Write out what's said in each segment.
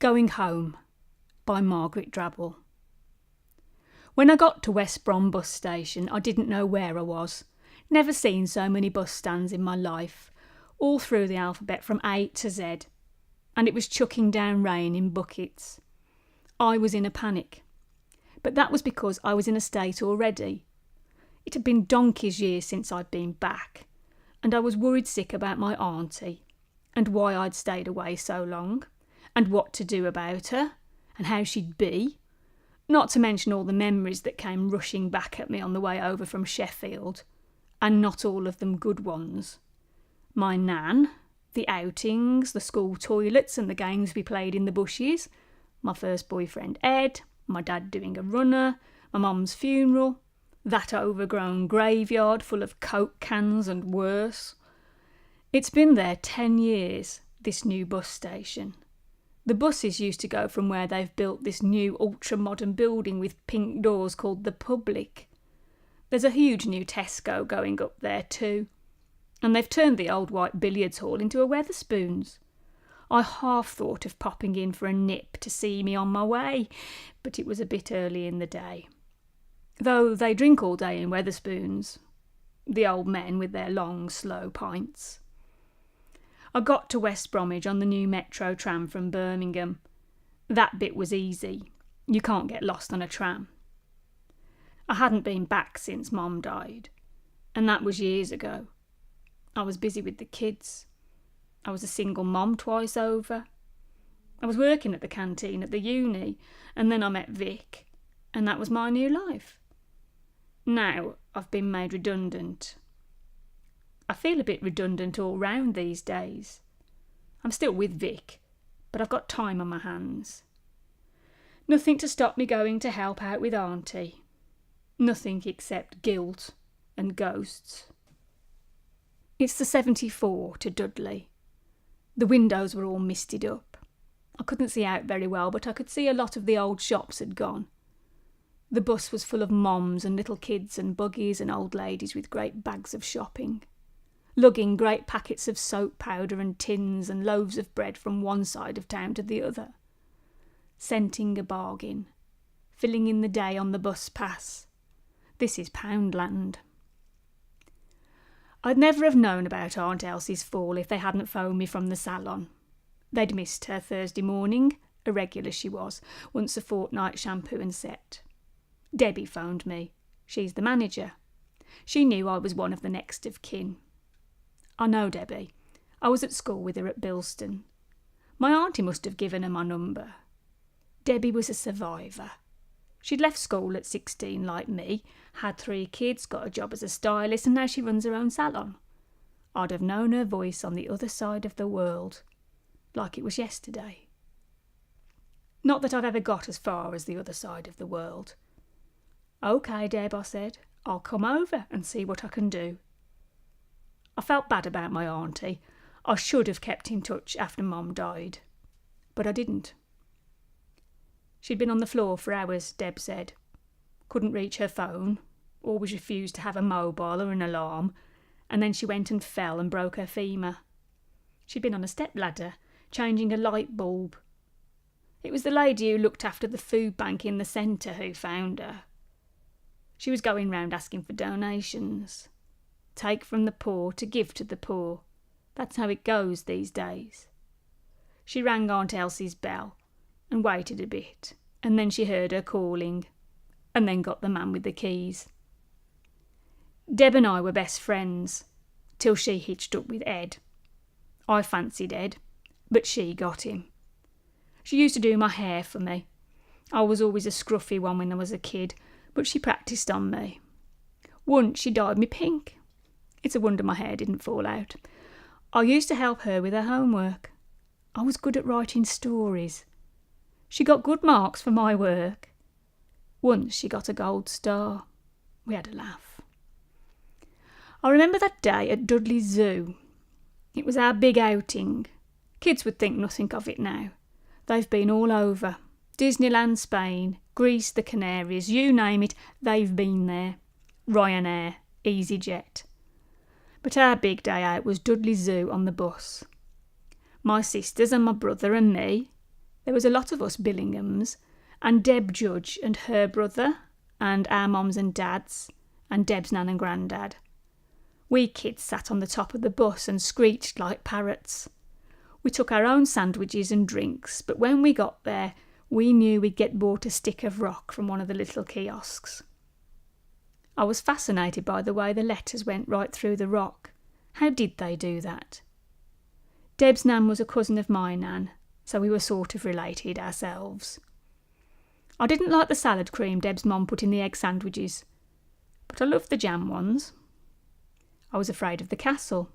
Going Home by Margaret Drabble. When I got to West Brom bus station, I didn't know where I was. Never seen so many bus stands in my life, all through the alphabet from A to Z. And it was chucking down rain in buckets. I was in a panic. But that was because I was in a state already. It had been donkey's years since I'd been back, and I was worried sick about my auntie, and why I'd stayed away so long, and what to do about her, and how she'd be, not to mention all the memories that came rushing back at me on the way over from Sheffield, and not all of them good ones. My nan, the outings, the school toilets and the games we played in the bushes, my first boyfriend Ed, my dad doing a runner, my mum's funeral, that overgrown graveyard full of Coke cans and worse. It's been there 10 years, this new bus station. The buses used to go from where they've built this new ultra-modern building with pink doors called the Public. There's a huge new Tesco going up there too. And they've turned the old white billiards hall into a Wetherspoons. I half thought of popping in for a nip to see me on my way, but it was a bit early in the day. Though they drink all day in Wetherspoons, the old men with their long, slow pints. I got to West Bromwich on the new metro tram from Birmingham. That bit was easy. You can't get lost on a tram. I hadn't been back since Mum died, and that was years ago. I was busy with the kids. I was a single mom twice over. I was working at the canteen at the uni, and then I met Vic, and that was my new life. Now I've been made redundant. I feel a bit redundant all round these days. I'm still with Vic, but I've got time on my hands. Nothing to stop me going to help out with Auntie. Nothing except guilt and ghosts. It's the 74 to Dudley. The windows were all misted up. I couldn't see out very well, but I could see a lot of the old shops had gone. The bus was full of moms and little kids and buggies and old ladies with great bags of shopping, lugging great packets of soap powder and tins and loaves of bread from one side of town to the other, scenting a bargain, filling in the day on the bus pass. This is Poundland. I'd never have known about Aunt Elsie's fall if they hadn't phoned me from the salon. They'd missed her Thursday morning, a regular she was, once a fortnight shampoo and set. Debbie phoned me. She's the manager. She knew I was one of the next of kin. I know Debbie. I was at school with her at Bilston. My auntie must have given her my number. Debbie was a survivor. She'd left school at 16 like me, had 3 kids, got a job as a stylist, and now she runs her own salon. I'd have known her voice on the other side of the world, like it was yesterday. Not that I've ever got as far as the other side of the world. OK, Deb, I said. I'll come over and see what I can do. I felt bad about my auntie. I should have kept in touch after Mum died. But I didn't. She'd been on the floor for hours, Deb said. Couldn't reach her phone. Always refused to have a mobile or an alarm. And then she went and fell and broke her femur. She'd been on a stepladder, changing a light bulb. It was the lady who looked after the food bank in the centre who found her. She was going round asking for donations. Take from the poor to give to the poor. That's how it goes these days. She rang Aunt Elsie's bell and waited a bit, and then she heard her calling, and then got the man with the keys. Deb and I were best friends, till she hitched up with Ed. I fancied Ed, but she got him. She used to do my hair for me. I was always a scruffy one when I was a kid, but she practised on me. Once she dyed me pink. It's a wonder my hair didn't fall out. I used to help her with her homework. I was good at writing stories. She got good marks for my work. Once she got a gold star. We had a laugh. I remember that day at Dudley Zoo. It was our big outing. Kids would think nothing of it now. They've been all over. Disneyland, Spain, Greece, the Canaries, you name it, they've been there. Ryanair, EasyJet. But our big day out was Dudley Zoo on the bus. My sisters and my brother and me, There was a lot of us Billinghams, and Deb Judge and her brother, and our mums and dads, and Deb's nan and grandad. We kids sat on the top of the bus and screeched like parrots. We took our own sandwiches and drinks, but when we got there, we knew we'd get bought a stick of rock from one of the little kiosks. I was fascinated by the way the letters went right through the rock. How did they do that? Deb's nan was a cousin of my nan, so we were sort of related ourselves. I didn't like the salad cream Deb's mum put in the egg sandwiches, but I loved the jam ones. I was afraid of the castle.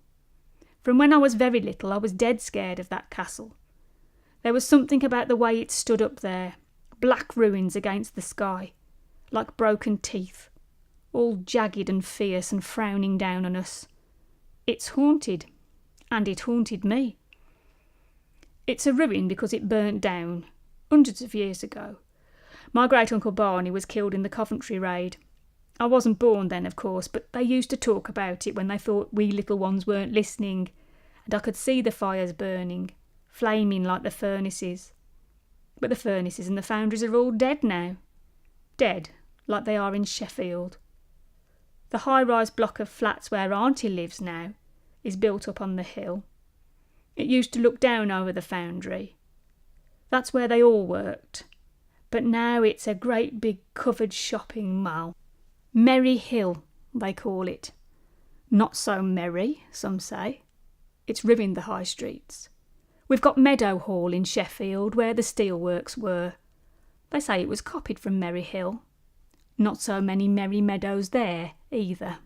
From when I was very little, I was dead scared of that castle. There was something about the way it stood up there, black ruins against the sky, like broken teeth, all jagged and fierce and frowning down on us. It's haunted, and it haunted me. It's a ruin because it burnt down, hundreds of years ago. My great-uncle Barney was killed in the Coventry raid. I wasn't born then, of course, but they used to talk about it when they thought we little ones weren't listening, and I could see the fires burning, flaming like the furnaces. But the furnaces and the foundries are all dead now. Dead, like they are in Sheffield. The high-rise block of flats where Auntie lives now is built up on the hill. It used to look down over the foundry. That's where they all worked. But now it's a great big covered shopping mall. Merry Hill, they call it. Not so merry, some say. It's ruined the high streets. We've got Meadow Hall in Sheffield, where the steelworks were. They say it was copied from Merry Hill. Not so many merry meadows there, either.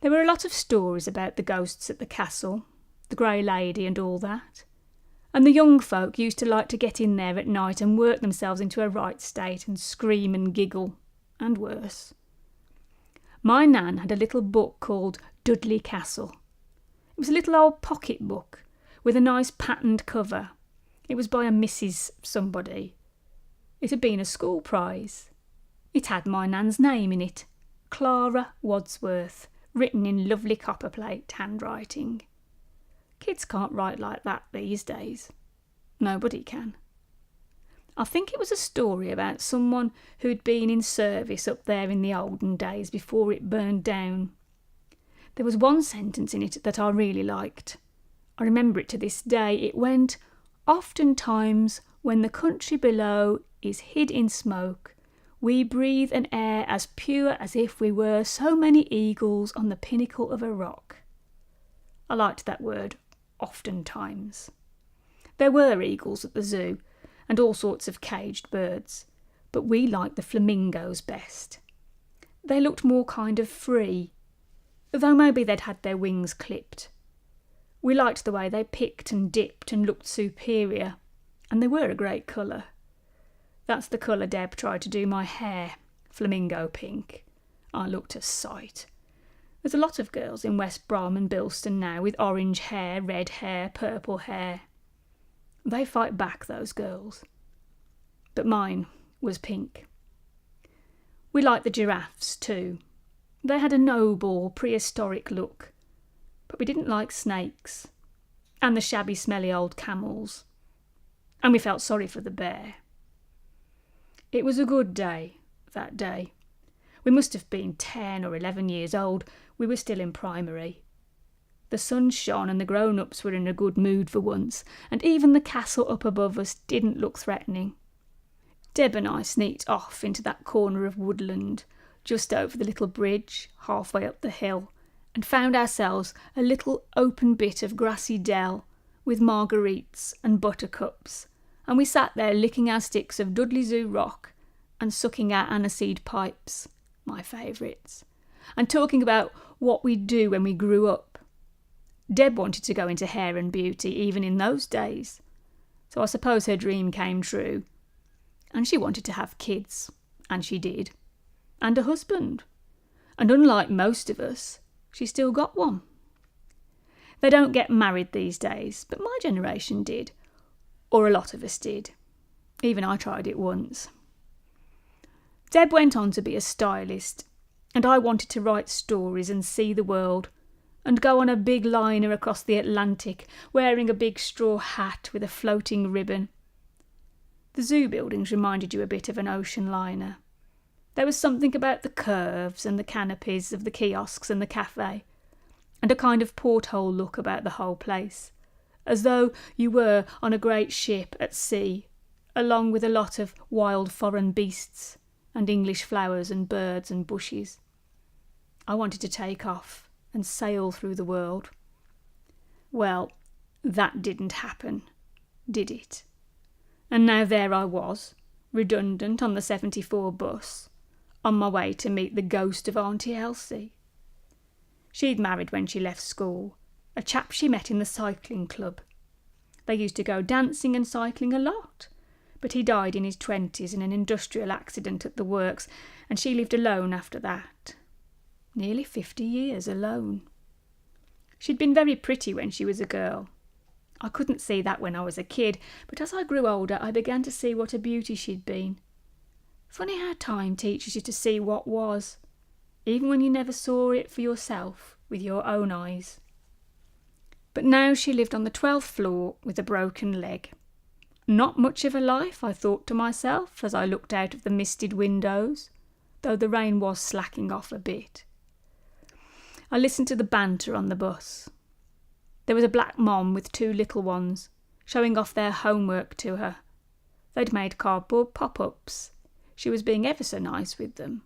There were a lot of stories about the ghosts at the castle, the Grey Lady and all that. And the young folk used to like to get in there at night and work themselves into a right state and scream and giggle. And worse. My nan had a little book called Dudley Castle. It was a little old pocket book with a nice patterned cover. It was by a Mrs. somebody. It had been a school prize. It had my nan's name in it, Clara Wadsworth, written in lovely copperplate handwriting. Kids can't write like that these days. Nobody can. I think it was a story about someone who'd been in service up there in the olden days before it burned down. There was one sentence in it that I really liked. I remember it to this day. It went, "Oftentimes, when the country below is hid in smoke, we breathe an air as pure as if we were so many eagles on the pinnacle of a rock." I liked that word, oftentimes. There were eagles at the zoo, and all sorts of caged birds, but we liked the flamingos best. They looked more kind of free, though maybe they'd had their wings clipped. We liked the way they picked and dipped and looked superior, and they were a great colour. That's the colour Deb tried to do my hair, flamingo pink. I looked a sight. There's a lot of girls in West Brom and Bilston now with orange hair, red hair, purple hair. They fight back, those girls. But mine was pink. We liked the giraffes too. They had a noble, prehistoric look. But we didn't like snakes. And the shabby, smelly old camels. And we felt sorry for the bear. It was a good day, that day. We must have been 10 or 11 years old. We were still in primary. The sun shone and the grown-ups were in a good mood for once, and even the castle up above us didn't look threatening. Deb and I sneaked off into that corner of woodland, just over the little bridge, halfway up the hill, and found ourselves a little open bit of grassy dell with marguerites and buttercups, and we sat there licking our sticks of Dudley Zoo rock and sucking our aniseed pipes, my favourites, and talking about what we'd do when we grew up. Deb wanted to go into hair and beauty even in those days, so I suppose her dream came true. And she wanted to have kids, and she did, and a husband. And unlike most of us, she still got one. They don't get married these days, but my generation did, or a lot of us did. Even I tried it once. Deb went on to be a stylist, and I wanted to write stories and see the world, and go on a big liner across the Atlantic, wearing a big straw hat with a floating ribbon, The zoo buildings reminded you a bit of an ocean liner. There was something about the curves and the canopies of the kiosks and the cafe, and a kind of porthole look about the whole place, as though you were on a great ship at sea, along with a lot of wild foreign beasts and English flowers and birds and bushes. I wanted to take off and sail through the world. Well, that didn't happen, did it? And now there I was, redundant on the 74 bus, on my way to meet the ghost of Auntie Elsie. She'd married when she left school, a chap she met in the cycling club. They used to go dancing and cycling a lot, but he died in his 20s in an industrial accident at the works, and she lived alone after that. Nearly 50 years alone. She'd been very pretty when she was a girl. I couldn't see that when I was a kid, but as I grew older I began to see what a beauty she'd been. Funny how time teaches you to see what was, even when you never saw it for yourself with your own eyes. But now she lived on the 12th floor with a broken leg. Not much of a life, I thought to myself as I looked out of the misted windows, though the rain was slacking off a bit. I listened to the banter on the bus. There was a black mom with 2 little ones, showing off their homework to her. They'd made cardboard pop-ups. She was being ever so nice with them.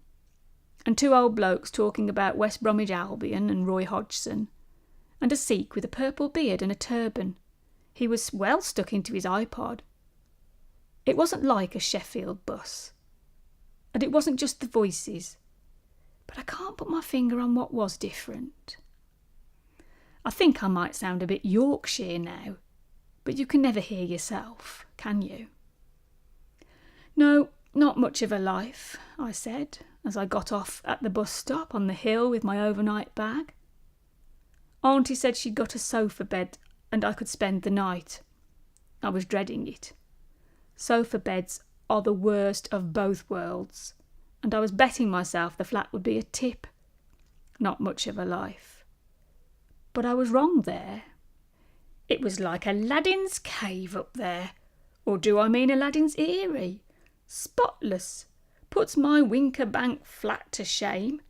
And 2 old blokes talking about West Bromwich Albion and Roy Hodgson, and a Sikh with a purple beard and a turban. He was well stuck into his iPod. It wasn't like a Sheffield bus. And it wasn't just the voices. But I can't put my finger on what was different. I think I might sound a bit Yorkshire now, but you can never hear yourself, can you? No, not much of a life, I said, as I got off at the bus stop on the hill with my overnight bag. Auntie said she'd got a sofa bed and I could spend the night. I was dreading it. Sofa beds are the worst of both worlds, and I was betting myself the flat would be a tip. Not much of a life. But I was wrong there. It was like Aladdin's cave up there. Or do I mean Aladdin's eyrie? Spotless. Puts my Winkerbank flat to shame.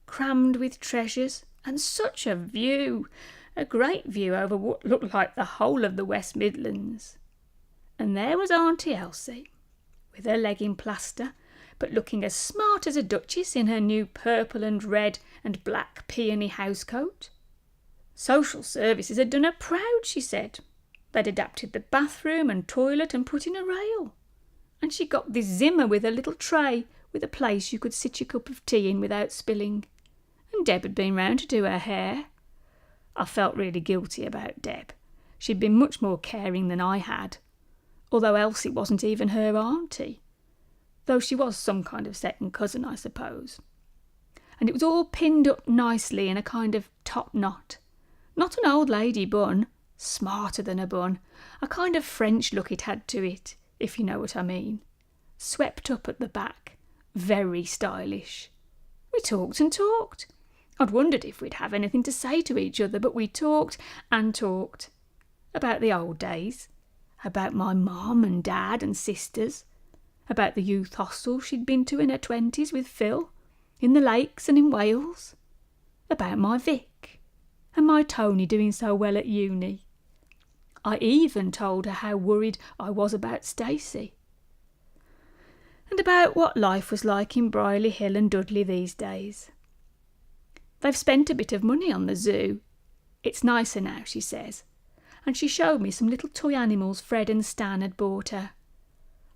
Crammed with treasures, and such a view. A great view over what looked like the whole of the West Midlands. And there was Auntie Elsie, with her leg in plaster, but looking as smart as a duchess in her new purple and red and black peony housecoat. Social services had done her proud, she said. They'd adapted the bathroom and toilet and put in a rail. And she got this Zimmer with a little tray with a place you could sit your cup of tea in without spilling. And Deb had been round to do her hair. I felt really guilty about Deb. She'd been much more caring than I had, although Elsie wasn't even her auntie, though she was some kind of second cousin, I suppose. And it was all pinned up nicely in a kind of top knot. Not an old lady bun, smarter than a bun, a kind of French look it had to it, if you know what I mean. Swept up at the back, very stylish. We talked and talked. I'd wondered if we'd have anything to say to each other, but we talked and talked. About the old days, about my mum and dad and sisters, about the youth hostel she'd been to in her 20s with Phil, in the lakes and in Wales, about my Vic, and my Tony doing so well at uni. I even told her how worried I was about Stacey. And about what life was like in Brierley Hill and Dudley these days. They've spent a bit of money on the zoo. It's nicer now, she says. And she showed me some little toy animals Fred and Stan had bought her.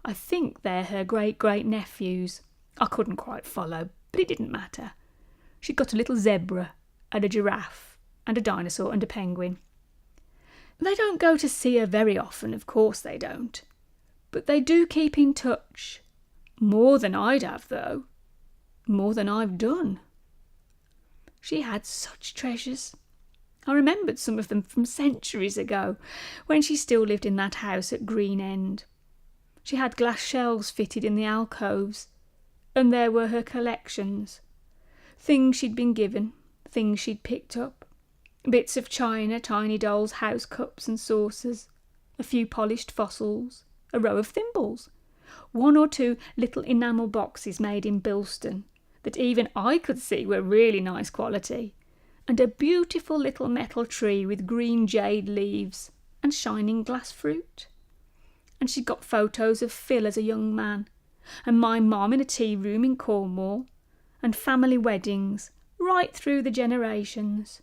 I think they're her great-great-nephews. I couldn't quite follow, but it didn't matter. She'd got a little zebra and a giraffe and a dinosaur and a penguin. They don't go to see her very often, of course they don't. But they do keep in touch. More than I'd have, though. More than I've done. She had such treasures. I remembered some of them from centuries ago, when she still lived in that house at Green End. She had glass shelves fitted in the alcoves, and there were her collections. Things she'd been given, things she'd picked up. Bits of china, tiny dolls' house cups and saucers, a few polished fossils, a row of thimbles, 1 or 2 little enamel boxes made in Bilston that even I could see were really nice quality, and a beautiful little metal tree with green jade leaves and shining glass fruit. And she'd got photos of Phil as a young man, and my mum in a tea room in Cornwall, and family weddings right through the generations.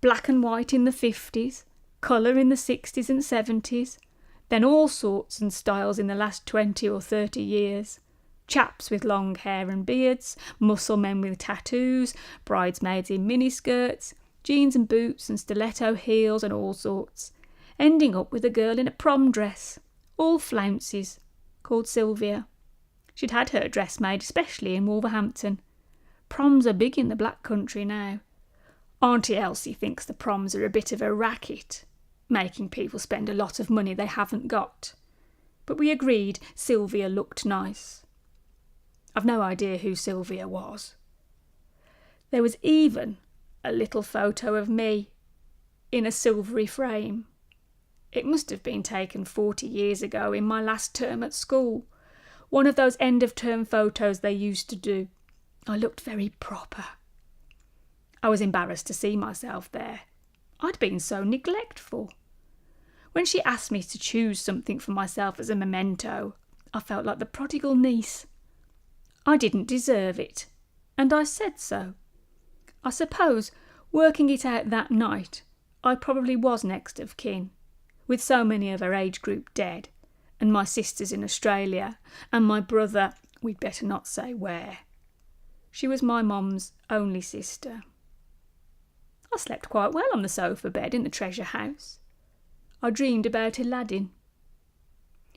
Black and white in the 50s, colour in the 60s and 70s, then all sorts and styles in the last 20 or 30 years. Chaps with long hair and beards, muscle men with tattoos, bridesmaids in miniskirts, jeans and boots and stiletto heels and all sorts, ending up with a girl in a prom dress, all flounces, called Sylvia. She'd had her dress made especially in Wolverhampton. Proms are big in the Black Country now. Auntie Elsie thinks the proms are a bit of a racket, making people spend a lot of money they haven't got. But we agreed Sylvia looked nice. I've no idea who Sylvia was. There was even a little photo of me in a silvery frame. It must have been taken 40 years ago in my last term at school. One of those end-of-term photos they used to do. I looked very proper. I was embarrassed to see myself there. I'd been so neglectful. When she asked me to choose something for myself as a memento, I felt like the prodigal niece. I didn't deserve it, and I said so. I suppose, working it out that night, I probably was next of kin, with so many of her age group dead, and my sisters in Australia, and my brother, we'd better not say where. She was my mum's only sister. I slept quite well on the sofa bed in the treasure house. I dreamed about Aladdin.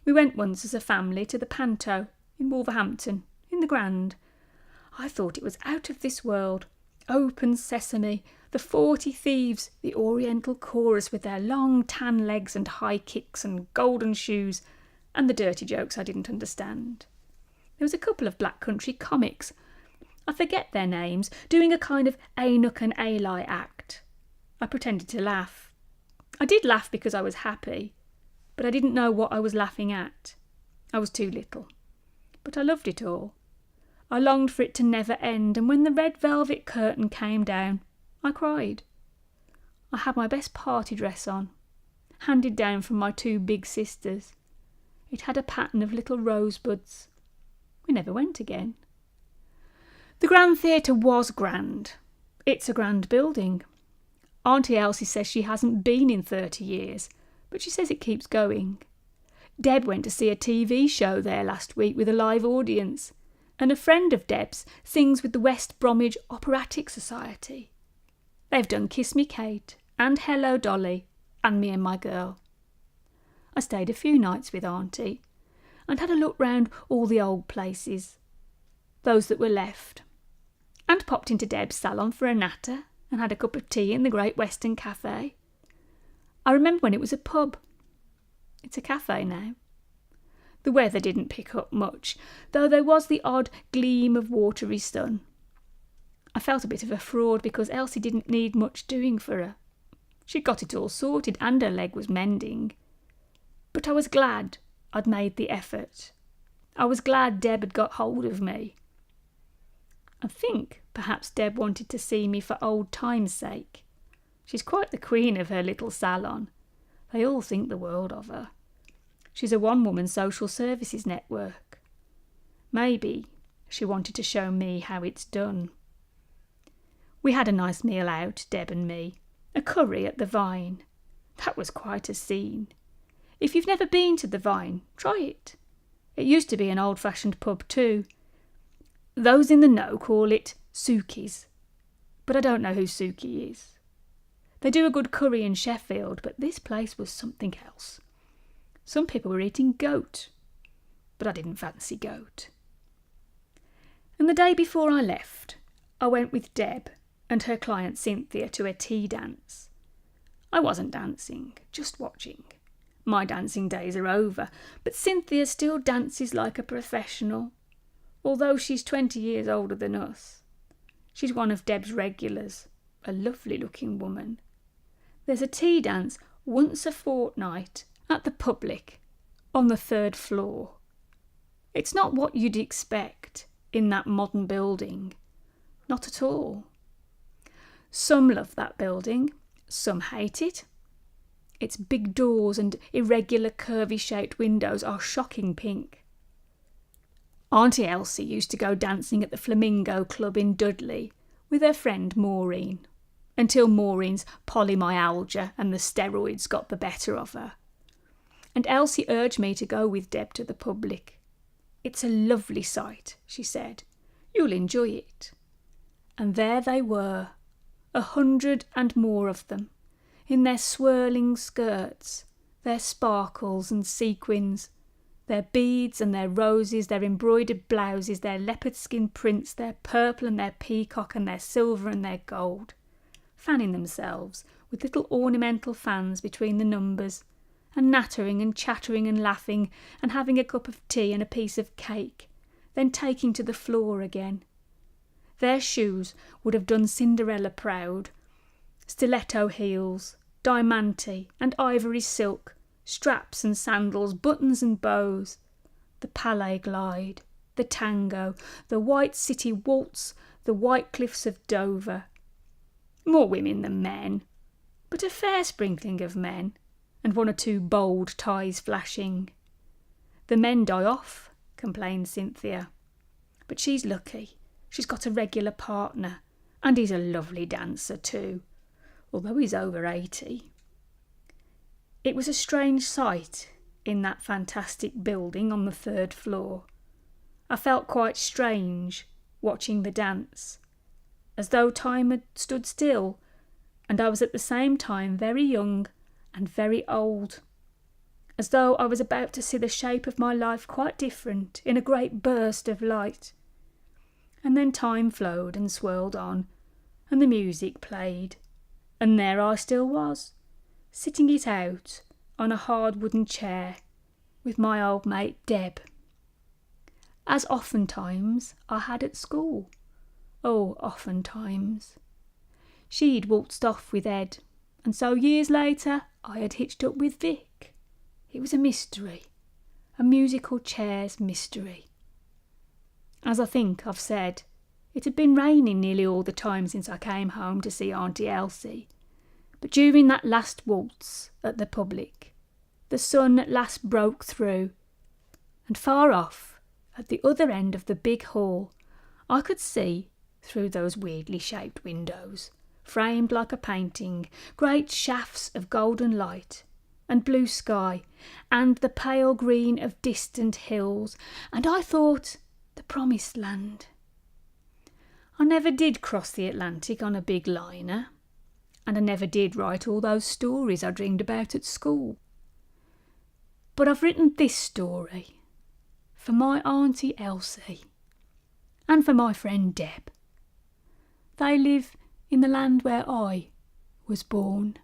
We went once as a family to the Panto in Wolverhampton, in the Grand. I thought it was out of this world. Open sesame, the 40 thieves, the Oriental chorus with their long tan legs and high kicks and golden shoes, and the dirty jokes I didn't understand. There was a couple of Black Country comics, I forget their names, doing a kind of Enoch and Eli act. I pretended to laugh. I did laugh because I was happy, but I didn't know what I was laughing at. I was too little. But I loved it all. I longed for it to never end, and when the red velvet curtain came down, I cried. I had my best party dress on, handed down from my 2 big sisters. It had a pattern of little rosebuds. We never went again. The Grand Theatre was grand. It's a grand building. Auntie Elsie says she hasn't been in 30 years, but she says it keeps going. Deb went to see a TV show there last week with a live audience, and a friend of Deb's sings with the West Bromwich Operatic Society. They've done Kiss Me Kate and Hello Dolly and Me and My Girl. I stayed a few nights with Auntie and had a look round all the old places, those that were left, and popped into Deb's salon for a natter and had a cup of tea in the Great Western Cafe. I remember when it was a pub. It's a cafe now. The weather didn't pick up much, though there was the odd gleam of watery sun. I felt a bit of a fraud because Elsie didn't need much doing for her. She'd got it all sorted and her leg was mending. But I was glad I'd made the effort. I was glad Deb had got hold of me. I think perhaps Deb wanted to see me for old time's sake. She's quite the queen of her little salon. They all think the world of her. She's a one-woman social services network. Maybe she wanted to show me how it's done. We had a nice meal out, Deb and me. A curry at the Vine. That was quite a scene. If you've never been to the Vine, try it. It used to be an old-fashioned pub too. Those in the know call it Suki's, but I don't know who Suki is. They do a good curry in Sheffield, but this place was something else. Some people were eating goat, but I didn't fancy goat. And the day before I left, I went with Deb and her client Cynthia to a tea dance. I wasn't dancing, just watching. My dancing days are over, but Cynthia still dances like a professional, although she's 20 years older than us. She's one of Deb's regulars, a lovely-looking woman. There's a tea dance once a fortnight at the Public on the 3rd floor. It's not what you'd expect in that modern building. Not at all. Some love that building, some hate it. Its big doors and irregular curvy-shaped windows are shocking pink. Auntie Elsie used to go dancing at the Flamingo Club in Dudley with her friend Maureen, until Maureen's polymyalgia and the steroids got the better of her. And Elsie urged me to go with Deb to the public. It's a lovely sight, she said. You'll enjoy it. And there they were, 100 and more of them, in their swirling skirts, their sparkles and sequins, their beads and their roses, their embroidered blouses, their leopard skin prints, their purple and their peacock and their silver and their gold, fanning themselves with little ornamental fans between the numbers, and nattering and chattering and laughing and having a cup of tea and a piece of cake, then taking to the floor again. Their shoes would have done Cinderella proud. Stiletto heels, diamante and ivory silk, straps and sandals, buttons and bows, the Palais glide, the tango, the White City waltz, the White Cliffs of Dover. More women than men, but a fair sprinkling of men, and one or two bold ties flashing. The men die off, complained Cynthia. But she's lucky. She's got a regular partner, and he's a lovely dancer too, although he's over 80. It was a strange sight in that fantastic building on the 3rd floor. I felt quite strange watching the dance, as though time had stood still, and I was at the same time very young and very old, as though I was about to see the shape of my life quite different in a great burst of light. And then time flowed and swirled on, and the music played, and there I still was, sitting it out on a hard wooden chair with my old mate Deb, as oftentimes I had at school. Oh, oftentimes. She'd waltzed off with Ed, and so years later I had hitched up with Vic. It was a mystery, a musical chair's mystery. As I think I've said, it had been raining nearly all the time since I came home to see Auntie Elsie, but during that last waltz at the public, the sun at last broke through, and far off, at the other end of the big hall, I could see, through those weirdly shaped windows, framed like a painting, great shafts of golden light, and blue sky, and the pale green of distant hills, and I thought, the promised land. I never did cross the Atlantic on a big liner, and I never did write all those stories I dreamed about at school. But I've written this story for my Auntie Elsie and for my friend Deb. They live in the land where I was born.